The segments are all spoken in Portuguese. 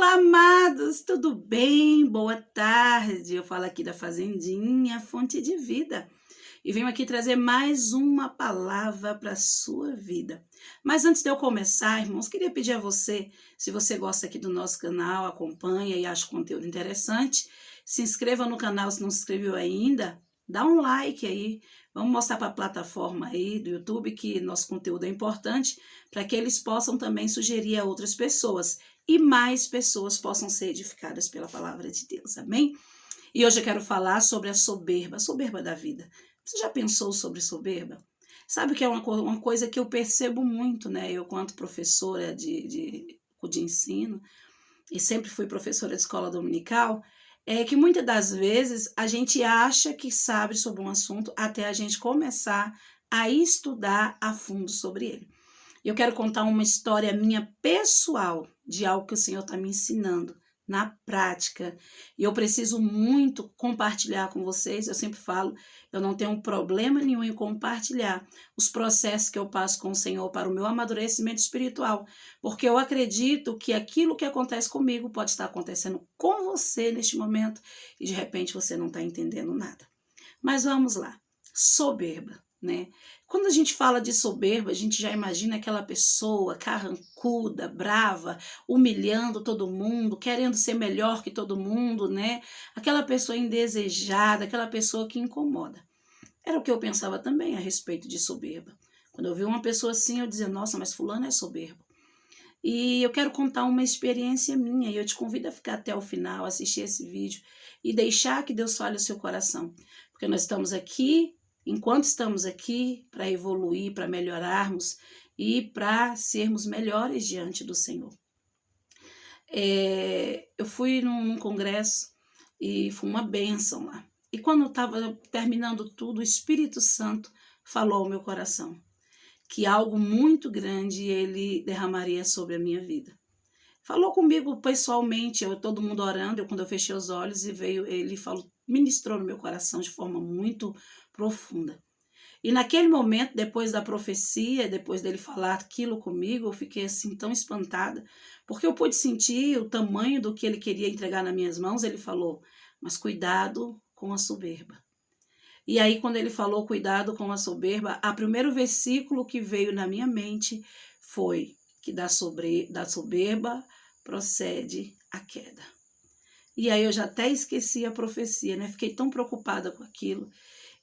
Olá, amados, tudo bem? Boa tarde. Eu falo aqui da Fazendinha, Fonte de Vida. E venho aqui trazer mais uma palavra para a sua vida. Mas antes de eu começar, irmãos, queria pedir a você, se você gosta aqui do nosso canal, acompanha e acha o conteúdo interessante, se inscreva no canal se não se inscreveu ainda, dá um like aí. Vamos mostrar para a plataforma aí do YouTube que nosso conteúdo é importante para que eles possam também sugerir a outras pessoas e mais pessoas possam ser edificadas pela palavra de Deus, amém? E hoje eu quero falar sobre a soberba da vida. Você já pensou sobre soberba? Sabe que é uma coisa que eu percebo muito, né? Eu, quanto professora de ensino, e sempre fui professora de escola dominical, é que muitas das vezes a gente acha que sabe sobre um assunto até a gente começar a estudar a fundo sobre ele. Eu quero contar uma história minha pessoal de algo que o Senhor está me ensinando na prática. E eu preciso muito compartilhar com vocês. Eu sempre falo, eu não tenho problema nenhum em compartilhar os processos que eu passo com o Senhor para o meu amadurecimento espiritual. Porque eu acredito que aquilo que acontece comigo pode estar acontecendo com você neste momento e de repente você não está entendendo nada. Mas vamos lá. Soberba, né? Quando a gente fala de soberba, a gente já imagina aquela pessoa carrancuda, brava, humilhando todo mundo, querendo ser melhor que todo mundo, né? Aquela pessoa indesejada, aquela pessoa que incomoda. Era o que eu pensava também a respeito de soberba. Quando eu vi uma pessoa assim, eu dizia, nossa, mas fulano é soberbo. E eu quero contar uma experiência minha e eu te convido a ficar até o final, assistir esse vídeo e deixar que Deus fale o seu coração. Porque nós estamos aqui, enquanto estamos aqui, para evoluir, para melhorarmos e para sermos melhores diante do Senhor. Eu fui num congresso e foi uma bênção lá. E quando eu estava terminando tudo, o Espírito Santo falou ao meu coração que algo muito grande ele derramaria sobre a minha vida. Falou comigo pessoalmente, todo mundo orando, quando eu fechei os olhos e veio, ele falou, ministrou no meu coração de forma muito profunda. E naquele momento, depois da profecia, depois dele falar aquilo comigo, eu fiquei assim tão espantada, porque eu pude sentir o tamanho do que ele queria entregar nas minhas mãos. Ele falou, mas cuidado com a soberba. E aí, quando ele falou cuidado com a soberba, o primeiro versículo que veio na minha mente foi que da soberba procede a queda. E aí eu já até esqueci a profecia, né? Fiquei tão preocupada com aquilo.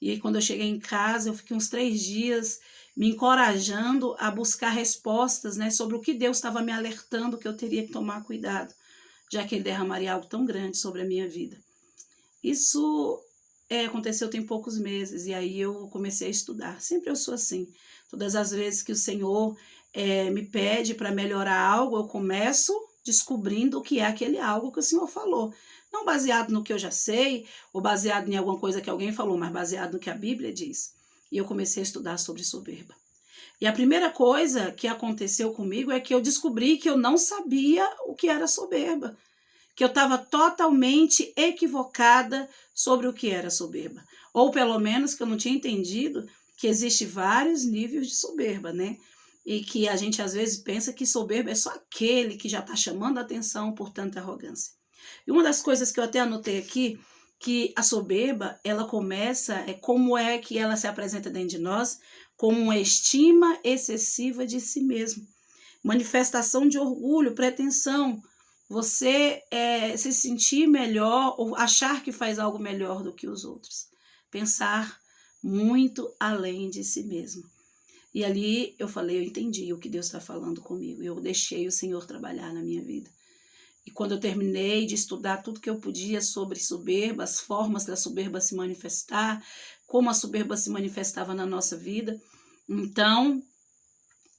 E aí, quando eu cheguei em casa, eu fiquei uns 3 dias me encorajando a buscar respostas, né, sobre o que Deus estava me alertando que eu teria que tomar cuidado, já que ele derramaria algo tão grande sobre a minha vida. Isso aconteceu tem poucos meses, e aí eu comecei a estudar. Sempre eu sou assim. Todas as vezes que o Senhor me pede para melhorar algo, eu começo descobrindo o que é aquele algo que o Senhor falou. Não baseado no que eu já sei, ou baseado em alguma coisa que alguém falou, mas baseado no que a Bíblia diz. E eu comecei a estudar sobre soberba. E a primeira coisa que aconteceu comigo é que eu descobri que eu não sabia o que era soberba, que eu estava totalmente equivocada sobre o que era soberba. Ou pelo menos que eu não tinha entendido que existe vários níveis de soberba, né? E que a gente às vezes pensa que soberba é só aquele que já está chamando a atenção por tanta arrogância. E uma das coisas que eu até anotei aqui, que a soberba, ela começa, como é que ela se apresenta dentro de nós, como uma estima excessiva de si mesmo. Manifestação de orgulho, pretensão, você se sentir melhor ou achar que faz algo melhor do que os outros. Pensar muito além de si mesmo. E ali eu falei, eu entendi o que Deus está falando comigo. Eu deixei o Senhor trabalhar na minha vida. E quando eu terminei de estudar tudo que eu podia sobre soberba, as formas da soberba se manifestar, como a soberba se manifestava na nossa vida, então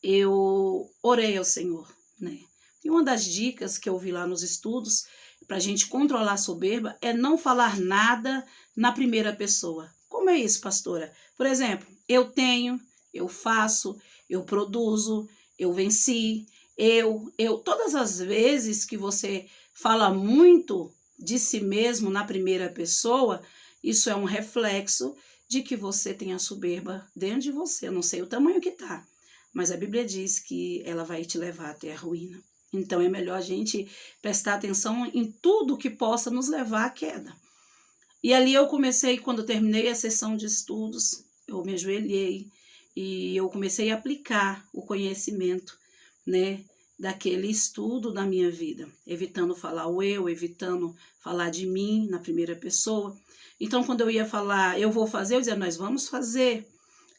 eu orei ao Senhor, né? E uma das dicas que eu vi lá nos estudos para a gente controlar a soberba é não falar nada na primeira pessoa. Como é isso, pastora? Por exemplo, eu tenho, eu faço, eu produzo, eu venci, todas as vezes que você fala muito de si mesmo na primeira pessoa, isso é um reflexo de que você tem a soberba dentro de você. Eu não sei o tamanho que tá, mas a Bíblia diz que ela vai te levar até a ruína. Então é melhor a gente prestar atenção em tudo que possa nos levar à queda. E ali eu comecei, quando eu terminei a sessão de estudos, eu me ajoelhei e eu comecei a aplicar o conhecimento, né, daquele estudo na minha vida, evitando falar o eu, evitando falar de mim na primeira pessoa. Então, quando eu ia falar, eu vou fazer, eu dizia, nós vamos fazer.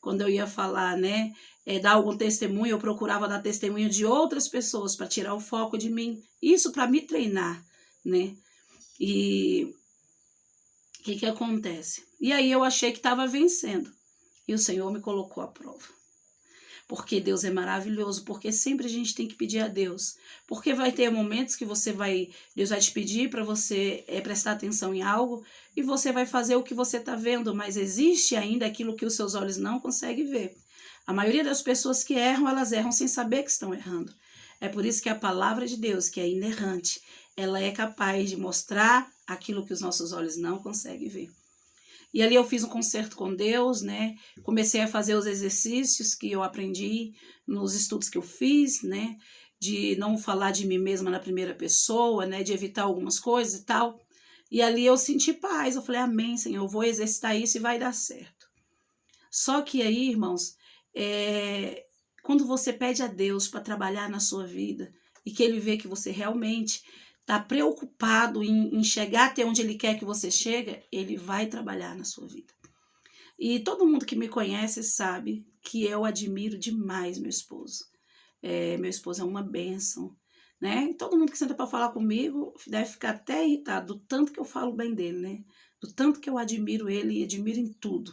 Quando eu ia falar, né, dar algum testemunho, eu procurava dar testemunho de outras pessoas para tirar o foco de mim. Isso para me treinar, né? E o que acontece? E aí eu achei que estava vencendo. E o Senhor me colocou à prova. Porque Deus é maravilhoso, porque sempre a gente tem que pedir a Deus. Porque vai ter momentos que Deus vai te pedir para você prestar atenção em algo e você vai fazer o que você está vendo, mas existe ainda aquilo que os seus olhos não conseguem ver. A maioria das pessoas que erram, elas erram sem saber que estão errando. É por isso que a palavra de Deus, que é inerrante, ela é capaz de mostrar aquilo que os nossos olhos não conseguem ver. E ali eu fiz um concerto com Deus, né? Comecei a fazer os exercícios que eu aprendi nos estudos que eu fiz, né? De não falar de mim mesma na primeira pessoa, né? De evitar algumas coisas e tal. E ali eu senti paz. Eu falei, amém, Senhor, eu vou exercitar isso e vai dar certo. Só que aí, irmãos, quando você pede a Deus para trabalhar na sua vida e que Ele vê que você realmente está preocupado em chegar até onde Ele quer que você chegue, Ele vai trabalhar na sua vida. E todo mundo que me conhece sabe que eu admiro demais meu esposo. Meu esposo é uma bênção, né? E todo mundo que senta para falar comigo deve ficar até irritado do tanto que eu falo bem dele, né? Do tanto que eu admiro ele e admiro em tudo.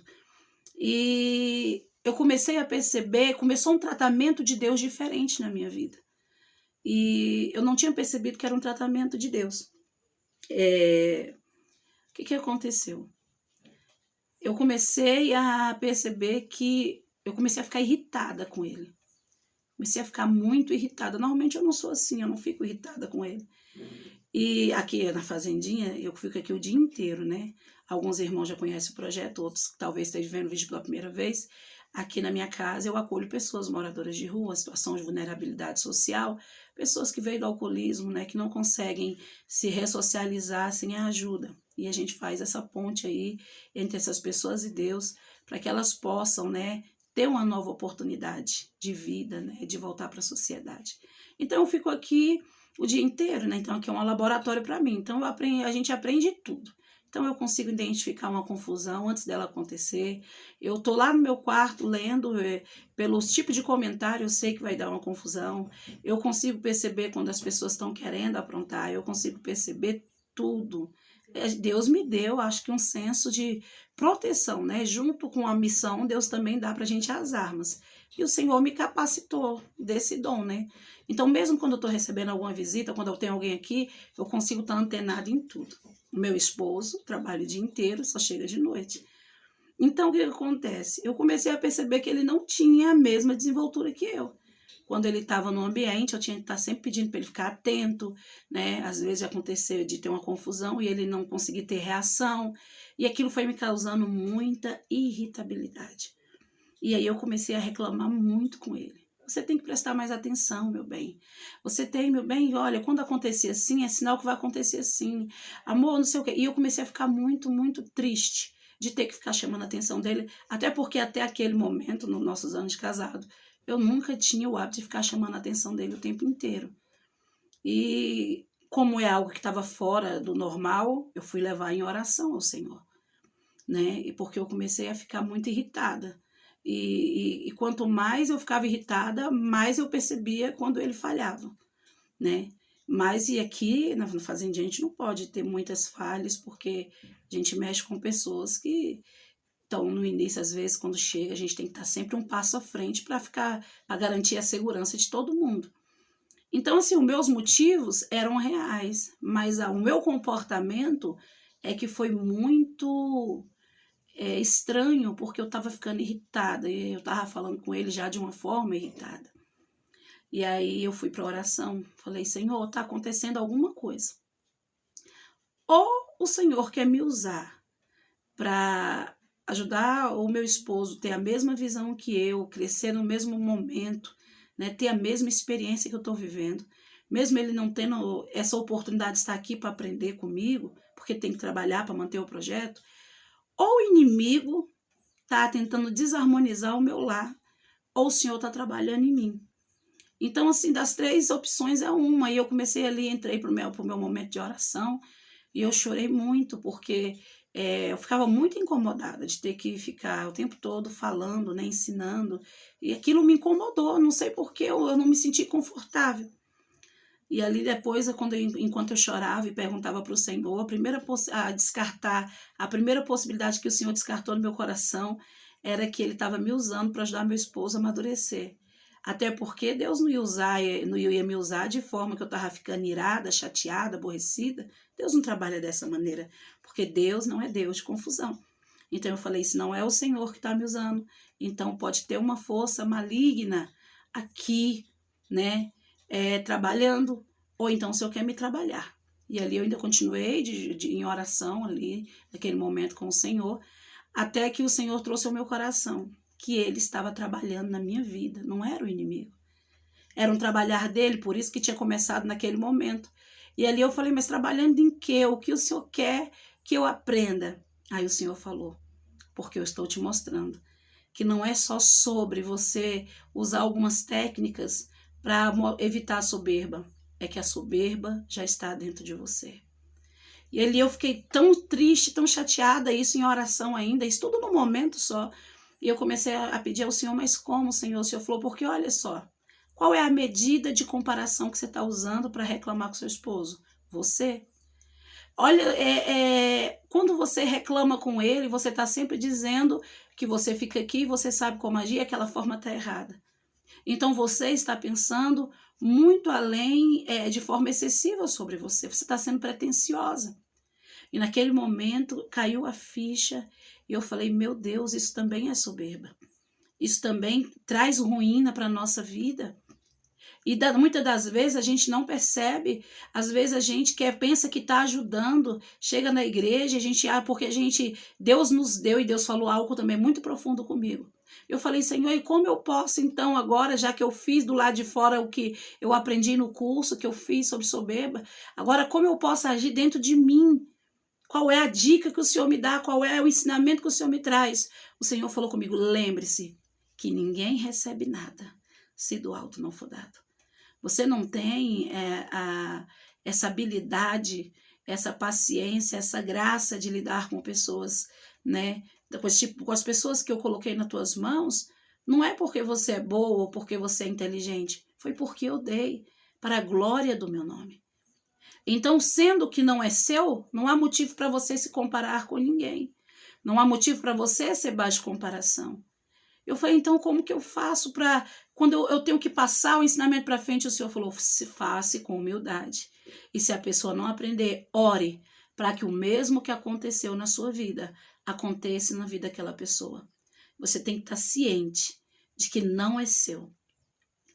E eu comecei a perceber, começou um tratamento de Deus diferente na minha vida. E eu não tinha percebido que era um tratamento de Deus. O que aconteceu? Eu comecei a perceber que eu comecei a ficar irritada com ele. Comecei a ficar muito irritada. Normalmente eu não sou assim, eu não fico irritada com ele. E aqui na Fazendinha, eu fico aqui o dia inteiro, né? Alguns irmãos já conhecem o projeto, outros talvez estejam vendo o vídeo pela primeira vez. Aqui na minha casa eu acolho pessoas moradoras de rua, situação de vulnerabilidade social, pessoas que veio do alcoolismo, né, que não conseguem se ressocializar sem a ajuda. E a gente faz essa ponte aí entre essas pessoas e Deus, para que elas possam, né, ter uma nova oportunidade de vida, né, de voltar para a sociedade. Então eu fico aqui o dia inteiro, né? Então aqui é um laboratório para mim. Então a gente aprende tudo. Então eu consigo identificar uma confusão antes dela acontecer. Eu tô lá no meu quarto lendo, pelos tipos de comentário eu sei que vai dar uma confusão. Eu consigo perceber quando as pessoas estão querendo aprontar, eu consigo perceber tudo. Deus me deu, acho que um senso de proteção, né? Junto com a missão, Deus também dá pra gente as armas. E o Senhor me capacitou desse dom, né? Então, mesmo quando eu estou recebendo alguma visita, quando eu tenho alguém aqui, eu consigo estar antenado em tudo. O meu esposo trabalha o dia inteiro, só chega de noite. Então, o que acontece? Eu comecei a perceber que ele não tinha a mesma desenvoltura que eu. Quando ele estava no ambiente, eu tinha que estar sempre pedindo para ele ficar atento, né? Às vezes aconteceu de ter uma confusão e ele não conseguir ter reação. E aquilo foi me causando muita irritabilidade. E aí eu comecei a reclamar muito com ele. Você tem que prestar mais atenção, meu bem. Você tem, meu bem, olha, quando acontecer assim, é sinal que vai acontecer assim. Amor, não sei o quê. E eu comecei a ficar muito, muito triste de ter que ficar chamando a atenção dele, até porque até aquele momento, nos nossos anos de casado, eu nunca tinha o hábito de ficar chamando a atenção dele o tempo inteiro. E como é algo que estava fora do normal, eu fui levar em oração ao Senhor, né? E porque eu comecei a ficar muito irritada. E quanto mais eu ficava irritada, mais eu percebia quando ele falhava, né? Mas e aqui na Fazendinha a gente não pode ter muitas falhas, porque a gente mexe com pessoas que estão no início, às vezes, quando chega, a gente tem que estar sempre um passo à frente para garantir a segurança de todo mundo. Então, assim, os meus motivos eram reais, mas o meu comportamento é que foi muito estranho, porque eu estava ficando irritada, e eu estava falando com ele já de uma forma irritada. E aí eu fui para a oração, falei, Senhor, está acontecendo alguma coisa. Ou o Senhor quer me usar para ajudar o meu esposo a ter a mesma visão que eu, crescer no mesmo momento, né, ter a mesma experiência que eu estou vivendo, mesmo ele não tendo essa oportunidade de estar aqui para aprender comigo, porque tem que trabalhar para manter o projeto, ou o inimigo está tentando desarmonizar o meu lar, ou o Senhor está trabalhando em mim. Então, assim, das 3 opções é uma. E eu comecei ali, entrei para o meu momento de oração, e eu chorei muito, porque eu ficava muito incomodada de ter que ficar o tempo todo falando, né, ensinando, e aquilo me incomodou, não sei porquê, eu não me senti confortável. E ali depois, enquanto eu chorava e perguntava para o Senhor, a primeira possibilidade que o Senhor descartou no meu coração era que Ele estava me usando para ajudar meu esposo a amadurecer. Até porque Deus não ia me usar de forma que eu estava ficando irada, chateada, aborrecida. Deus não trabalha dessa maneira, porque Deus não é Deus de confusão. Então eu falei, se não é o Senhor que está me usando, então pode ter uma força maligna aqui, né, trabalhando, ou então o Senhor quer me trabalhar. E ali eu ainda continuei em oração ali, naquele momento com o Senhor, até que o Senhor trouxe ao meu coração que Ele estava trabalhando na minha vida, não era o inimigo. Era um trabalhar dele, por isso que tinha começado naquele momento. E ali eu falei, mas trabalhando em quê? O que o Senhor quer que eu aprenda? Aí o Senhor falou, porque eu estou te mostrando que não é só sobre você usar algumas técnicas para evitar a soberba, é que a soberba já está dentro de você. E ali eu fiquei tão triste, tão chateada, isso em oração ainda, isso tudo num momento só. E eu comecei a pedir ao Senhor, mas como, Senhor? O Senhor falou, porque olha só, qual é a medida de comparação que você está usando para reclamar com seu esposo? Você. Olha, quando você reclama com ele, você está sempre dizendo que você fica aqui, você sabe como agir, aquela forma está errada. Então você está pensando muito além, de forma excessiva sobre você. Você está sendo pretensiosa. E naquele momento caiu a ficha e eu falei, meu Deus, isso também é soberba. Isso também traz ruína para a nossa vida. E muitas das vezes a gente não percebe, às vezes a gente pensa que está ajudando, chega na igreja, porque Deus nos deu e Deus falou algo também muito profundo comigo. Eu falei, Senhor, e como eu posso então agora, já que eu fiz do lado de fora o que eu aprendi no curso que eu fiz sobre soberba, agora como eu posso agir dentro de mim? Qual é a dica que o Senhor me dá? Qual é o ensinamento que o Senhor me traz? O Senhor falou comigo, lembre-se que ninguém recebe nada se do alto não for dado. Você não tem essa habilidade, essa paciência, essa graça de lidar com pessoas, né? Com as pessoas que eu coloquei nas tuas mãos, não é porque você é boa ou porque você é inteligente, foi porque eu dei para a glória do meu nome. Então, sendo que não é seu, não há motivo para você se comparar com ninguém. Não há motivo para você ser baixo de comparação. Eu falei, então como que eu faço para, quando eu tenho que passar o ensinamento para frente, o Senhor falou, se faça com humildade. E se a pessoa não aprender, ore para que o mesmo que aconteceu na sua vida, aconteça na vida daquela pessoa. Você tem que estar ciente de que não é seu.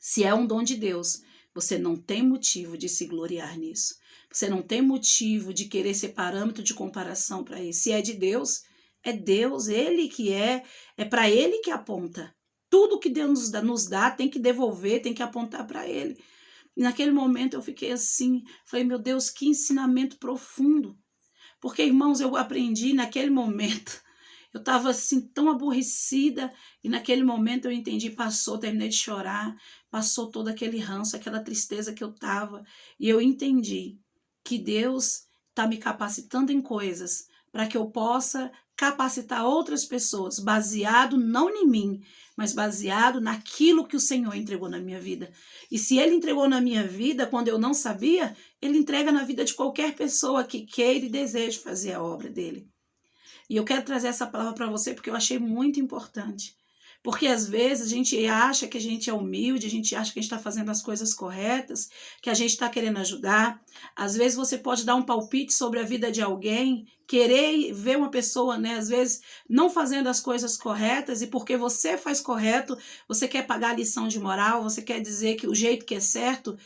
Se é um dom de Deus, você não tem motivo de se gloriar nisso. Você não tem motivo de querer ser parâmetro de comparação para isso. Se é de Deus, é Deus, Ele que é para Ele que aponta. Tudo que Deus nos dá tem que devolver, tem que apontar para Ele. E naquele momento eu fiquei assim, falei, meu Deus, que ensinamento profundo. Porque, irmãos, eu aprendi naquele momento, eu estava assim tão aborrecida e naquele momento eu entendi, terminei de chorar, passou todo aquele ranço, aquela tristeza que eu estava e eu entendi que Deus está me capacitando em coisas para que eu possa capacitar outras pessoas, baseado não em mim, mas baseado naquilo que o Senhor entregou na minha vida. E se Ele entregou na minha vida quando eu não sabia, Ele entrega na vida de qualquer pessoa que queira e deseje fazer a obra dEle. E eu quero trazer essa palavra para você porque eu achei muito importante. Porque às vezes a gente acha que a gente é humilde, a gente acha que a gente está fazendo as coisas corretas, que a gente está querendo ajudar. Às vezes você pode dar um palpite sobre a vida de alguém, querer ver uma pessoa, né, às vezes não fazendo as coisas corretas, e porque você faz correto, você quer pagar a lição de moral, você quer dizer que o jeito que é certo,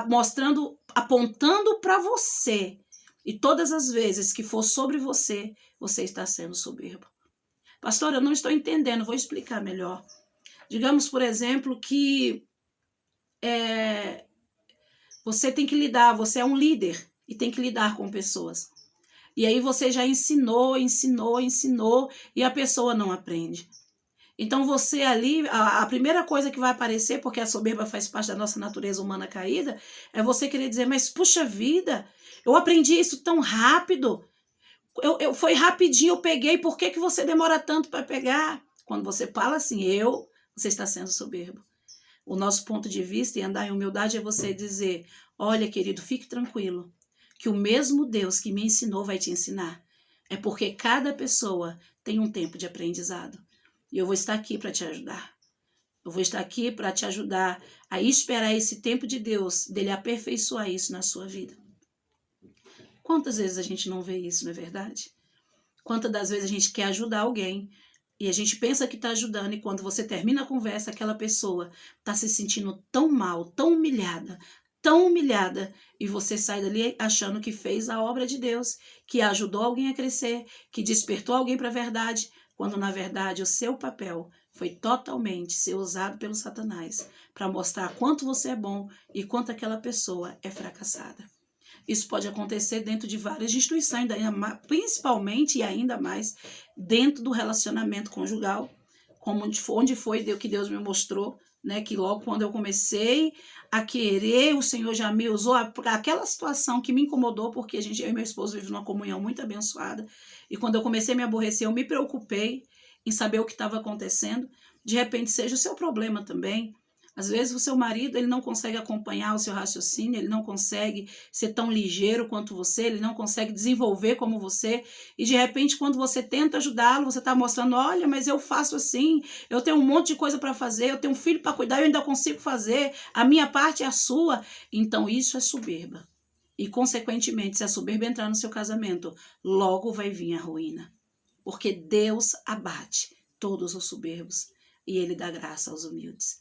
mostrando, apontando para você. E todas as vezes que for sobre você, você está sendo soberbo. Pastor, eu não estou entendendo, vou explicar melhor. Digamos, por exemplo, que Você tem que lidar, você é um líder e tem que lidar com pessoas. E aí você já ensinou e a pessoa não aprende. Então você ali, a primeira coisa que vai aparecer, porque a soberba faz parte da nossa natureza humana caída, é você querer dizer, mas puxa vida, eu aprendi isso tão rápido, foi rapidinho, eu peguei, por que você demora tanto para pegar? Quando você fala assim, você está sendo soberbo. O nosso ponto de vista e andar em humildade é você dizer, olha querido, fique tranquilo, que o mesmo Deus que me ensinou vai te ensinar. É porque cada pessoa tem um tempo de aprendizado. E eu vou estar aqui para te ajudar. Eu vou estar aqui para te ajudar a esperar esse tempo de Deus, dele aperfeiçoar isso na sua vida. Quantas vezes a gente não vê isso, não é verdade? Quantas das vezes a gente quer ajudar alguém e a gente pensa que está ajudando e quando você termina a conversa, aquela pessoa está se sentindo tão mal, tão humilhada e você sai dali achando que fez a obra de Deus, que ajudou alguém a crescer, que despertou alguém para a verdade, quando na verdade o seu papel foi totalmente ser usado pelo Satanás para mostrar quanto você é bom e quanto aquela pessoa é fracassada. Isso pode acontecer dentro de várias instituições, principalmente e ainda mais dentro do relacionamento conjugal, como onde foi que Deus me mostrou, né, que logo quando eu comecei a querer, o Senhor já me usou aquela situação que me incomodou, porque eu e meu esposo vivem numa comunhão muito abençoada, e quando eu comecei a me aborrecer, eu me preocupei em saber o que estava acontecendo, de repente seja o seu problema também. Às vezes o seu marido ele não consegue acompanhar o seu raciocínio, ele não consegue ser tão ligeiro quanto você, ele não consegue desenvolver como você, e de repente quando você tenta ajudá-lo, você está mostrando, olha, mas eu faço assim, eu tenho um monte de coisa para fazer, eu tenho um filho para cuidar, eu ainda consigo fazer, a minha parte é a sua. Então isso é soberba. E consequentemente, se a soberba entrar no seu casamento, logo vai vir a ruína. Porque Deus abate todos os soberbos e ele dá graça aos humildes.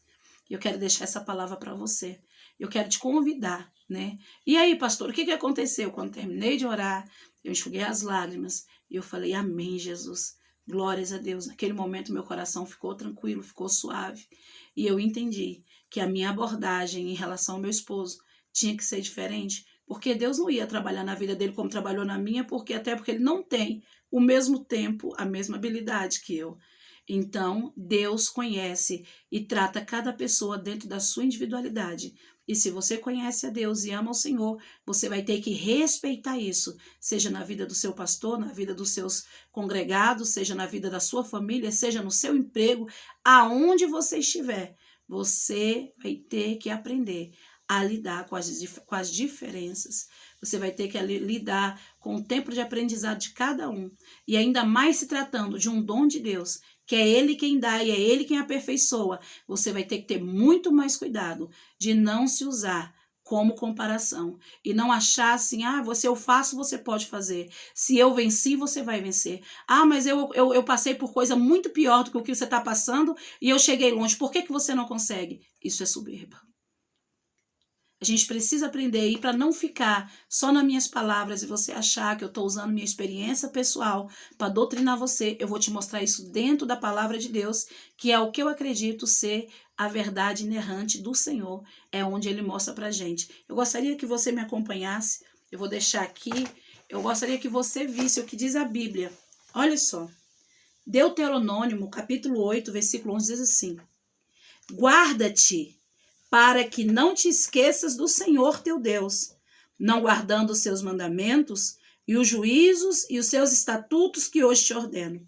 Eu quero deixar essa palavra para você. Eu quero te convidar, né? E aí, pastor, o que aconteceu? Quando terminei de orar, eu enxuguei as lágrimas e eu falei, amém, Jesus. Glórias a Deus. Naquele momento, meu coração ficou tranquilo, ficou suave. E eu entendi que a minha abordagem em relação ao meu esposo tinha que ser diferente, porque Deus não ia trabalhar na vida dele como trabalhou na minha, até porque ele não tem o mesmo tempo, a mesma habilidade que eu. Então, Deus conhece e trata cada pessoa dentro da sua individualidade. E se você conhece a Deus e ama o Senhor, você vai ter que respeitar isso, seja na vida do seu pastor, na vida dos seus congregados, seja na vida da sua família, seja no seu emprego, aonde você estiver, você vai ter que aprender a lidar com as diferenças. Você vai ter que lidar com o tempo de aprendizado de cada um. E ainda mais se tratando de um dom de Deus, que é Ele quem dá e é Ele quem aperfeiçoa, você vai ter que ter muito mais cuidado de não se usar como comparação. E não achar assim, se eu faço, você pode fazer. Se eu venci, você vai vencer. Mas eu passei por coisa muito pior do que o que você está passando e eu cheguei longe. Por que você não consegue? Isso é soberba. A gente precisa aprender aí para não ficar só nas minhas palavras e você achar que eu estou usando minha experiência pessoal para doutrinar você. Eu vou te mostrar isso dentro da palavra de Deus, que é o que eu acredito ser a verdade inerrante do Senhor, é onde Ele mostra para a gente. Eu gostaria que você me acompanhasse, eu vou deixar aqui, eu gostaria que você visse o que diz a Bíblia. Olha só, Deuteronômio, capítulo 8, versículo 11, diz assim, guarda-te para que não te esqueças do Senhor teu Deus, não guardando os seus mandamentos e os juízos e os seus estatutos que hoje te ordeno,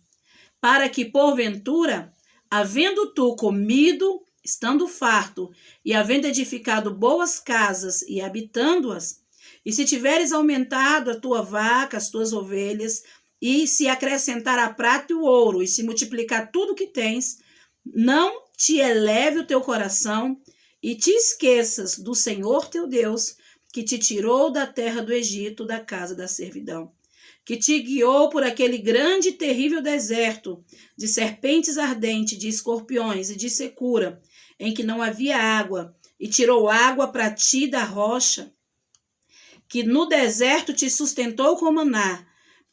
para que, porventura, havendo tu comido, estando farto, e havendo edificado boas casas e habitando-as, e se tiveres aumentado a tua vaca, as tuas ovelhas, e se acrescentar a prata e o ouro, e se multiplicar tudo que tens, não te eleve o teu coração, e te esqueças do Senhor teu Deus, que te tirou da terra do Egito, da casa da servidão, que te guiou por aquele grande e terrível deserto, de serpentes ardentes, de escorpiões e de secura, em que não havia água, e tirou água para ti da rocha, que no deserto te sustentou com maná,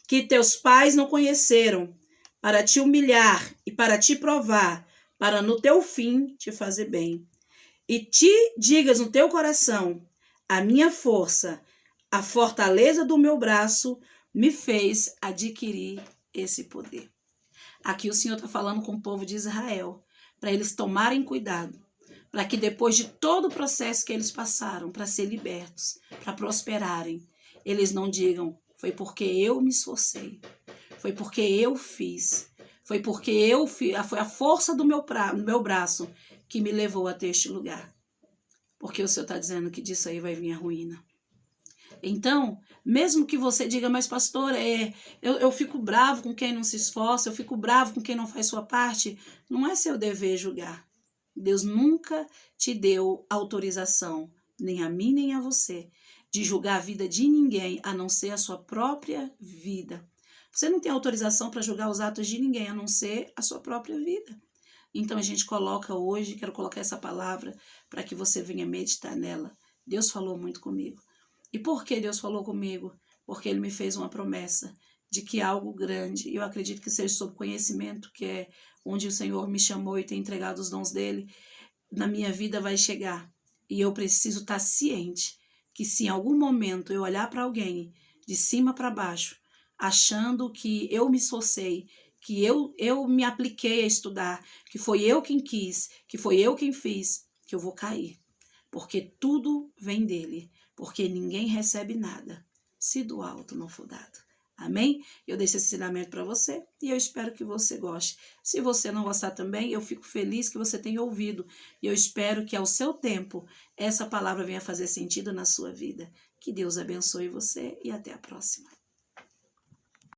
que teus pais não conheceram, para te humilhar e para te provar, para no teu fim te fazer bem. E te digas no teu coração, a minha força, a fortaleza do meu braço me fez adquirir esse poder. Aqui o Senhor está falando com o povo de Israel, para eles tomarem cuidado, para que depois de todo o processo que eles passaram, para ser libertos, para prosperarem, eles não digam, foi porque eu me esforcei, foi porque eu fiz, foi porque foi a força do meu braço que me levou até este lugar. Porque o Senhor está dizendo que disso aí vai vir a ruína. Então, mesmo que você diga, mas pastor, eu fico bravo com quem não se esforça, eu fico bravo com quem não faz sua parte, não é seu dever julgar. Deus nunca te deu autorização, nem a mim nem a você, de julgar a vida de ninguém, a não ser a sua própria vida. Você não tem autorização para julgar os atos de ninguém, a não ser a sua própria vida. Então a gente coloca hoje, quero colocar essa palavra para que você venha meditar nela. Deus falou muito comigo. E por que Deus falou comigo? Porque Ele me fez uma promessa de que algo grande, eu acredito que seja sob conhecimento, que é onde o Senhor me chamou e tem entregado os dons dEle, na minha vida vai chegar. E eu preciso estar ciente que se em algum momento eu olhar para alguém de cima para baixo, achando que eu me esforcei, que eu me apliquei a estudar, que foi eu quem quis, que foi eu quem fiz, que eu vou cair. Porque tudo vem dele, porque ninguém recebe nada, se do alto não for dado. Amém? Eu deixo esse ensinamento para você e eu espero que você goste. Se você não gostar também, eu fico feliz que você tenha ouvido. E eu espero que ao seu tempo essa palavra venha fazer sentido na sua vida. Que Deus abençoe você e até a próxima.